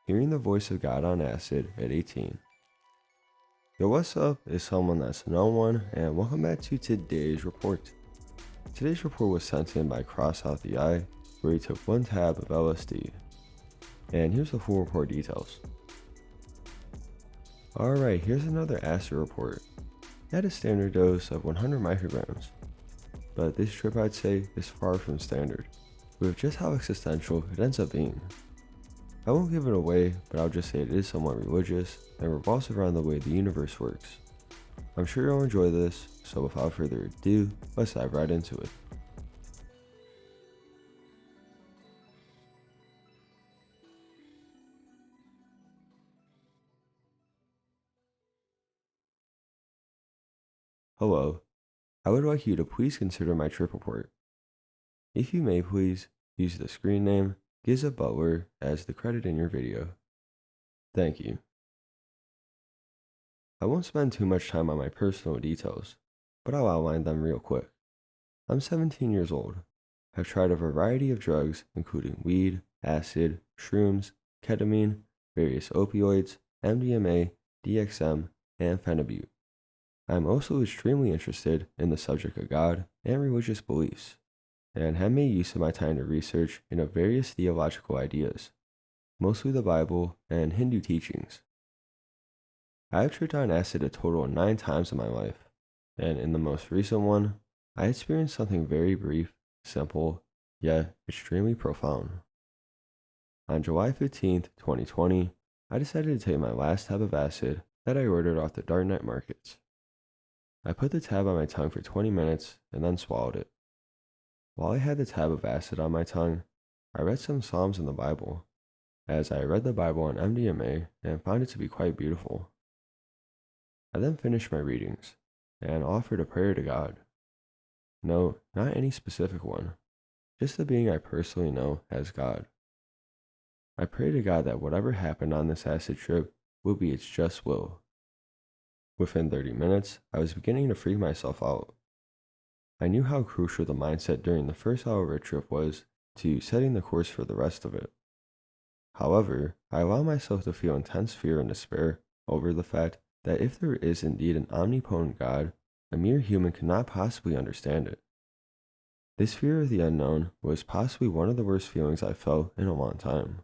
Hearing the voice of God on acid at 18. Yo, what's up? It's someone that's no one, and welcome back to today's report. Today's report was sent in by CrossOutTheEye, where he took one tab of LSD. And here's the full report details. Alright, here's another acid report. He had a standard dose of 100 micrograms, but this trip I'd say is far from standard, with just how existential it ends up being. I won't give it away, but I'll just say it is somewhat religious and revolves around the way the universe works. I'm sure you'll enjoy this, so without further ado, let's dive right into it. Hello, I would like you to please consider my trip report. If you may please, use the screen name Giza Butler as the credit in your video. Thank you. I won't spend too much time on my personal details, but I'll outline them real quick. I'm 17 years old. I've tried a variety of drugs including weed, acid, shrooms, ketamine, various opioids, MDMA, DXM, and phenibut. I'm also extremely interested in the subject of God and religious beliefs, and have made use of my time to research into various theological ideas, mostly the Bible and Hindu teachings. I have tripped on acid a total of 9 times in my life, and in the most recent one, I experienced something very brief, simple, yet extremely profound. On July 15th, 2020, I decided to take my last tab of acid that I ordered off the darknet markets. I put the tab on my tongue for 20 minutes and then swallowed it. While I had the tab of acid on my tongue, I read some Psalms in the Bible, as I read the Bible on MDMA and found it to be quite beautiful. I then finished my readings and offered a prayer to God. No, not any specific one, just the being I personally know as God. I prayed to God that whatever happened on this acid trip would be its just will. Within 30 minutes, I was beginning to freak myself out. I knew how crucial the mindset during the first hour of a trip was to setting the course for the rest of it. However, I allowed myself to feel intense fear and despair over the fact that if there is indeed an omnipotent God, a mere human cannot possibly understand it. This fear of the unknown was possibly one of the worst feelings I felt in a long time.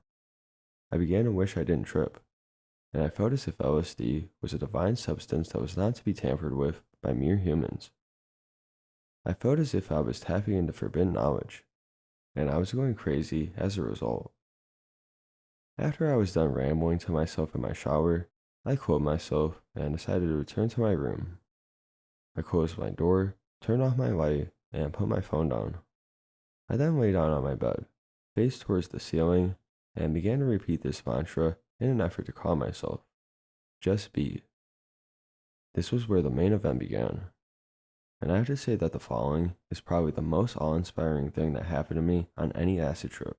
I began to wish I didn't trip, and I felt as if LSD was a divine substance that was not to be tampered with by mere humans. I felt as if I was tapping into forbidden knowledge, and I was going crazy as a result. After I was done rambling to myself in my shower, I clothed myself and decided to return to my room. I closed my door, turned off my light, and put my phone down. I then lay down on my bed, face towards the ceiling, and began to repeat this mantra in an effort to calm myself. Just be. This was where the main event began. And I have to say that the following is probably the most awe-inspiring thing that happened to me on any acid trip.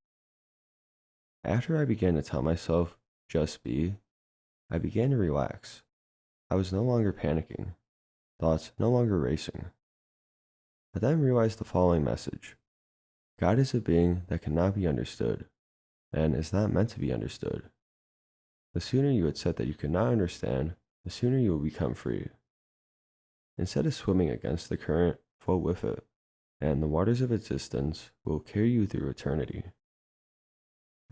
After I began to tell myself, just be, I began to relax. I was no longer panicking, thoughts no longer racing. I then realized the following message. God is a being that cannot be understood, and is not meant to be understood. The sooner you accept that you cannot understand, the sooner you will become free. Instead of swimming against the current, float with it, and the waters of existence will carry you through eternity.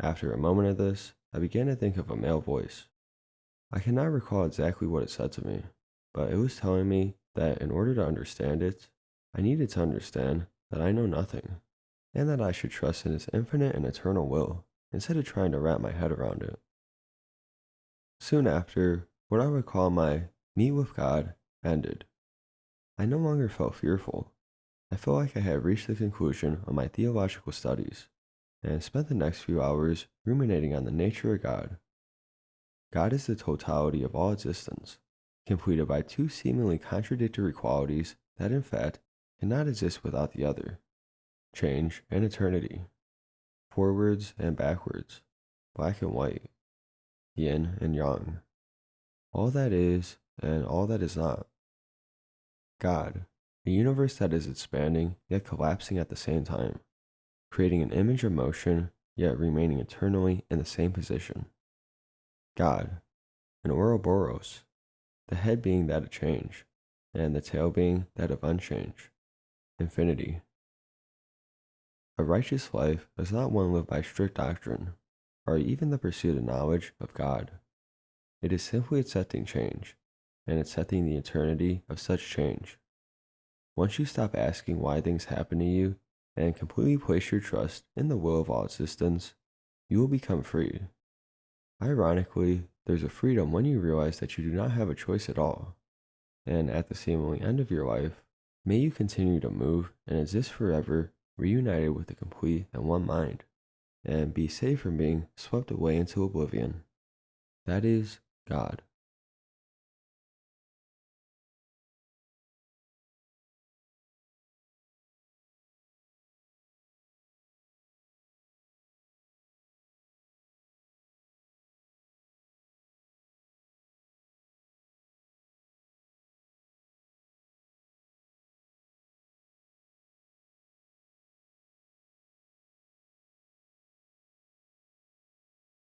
After a moment of this, I began to think of a male voice. I cannot recall exactly what it said to me, but it was telling me that in order to understand it, I needed to understand that I know nothing, and that I should trust in His infinite and eternal will, instead of trying to wrap my head around it. Soon after, what I would call my meet with God ended. I no longer felt fearful. I felt like I had reached the conclusion of my theological studies, and spent the next few hours ruminating on the nature of God. God is the totality of all existence, completed by two seemingly contradictory qualities that in fact cannot exist without the other: change and eternity, forwards and backwards, black and white, yin and yang, all that is and all that is not. God, a universe that is expanding yet collapsing at the same time, creating an image of motion yet remaining eternally in the same position. God, and Ouroboros, the head being that of change, and the tail being that of unchange, infinity. A righteous life is not one lived by strict doctrine, or even the pursuit of knowledge of God. It is simply accepting change, and accepting the eternity of such change. Once you stop asking why things happen to you, and completely place your trust in the will of all existence, you will become free. Ironically, there's a freedom when you realize that you do not have a choice at all. And at the seemingly end of your life, may you continue to move and exist forever, reunited with the complete and one mind, and be safe from being swept away into oblivion. That is God.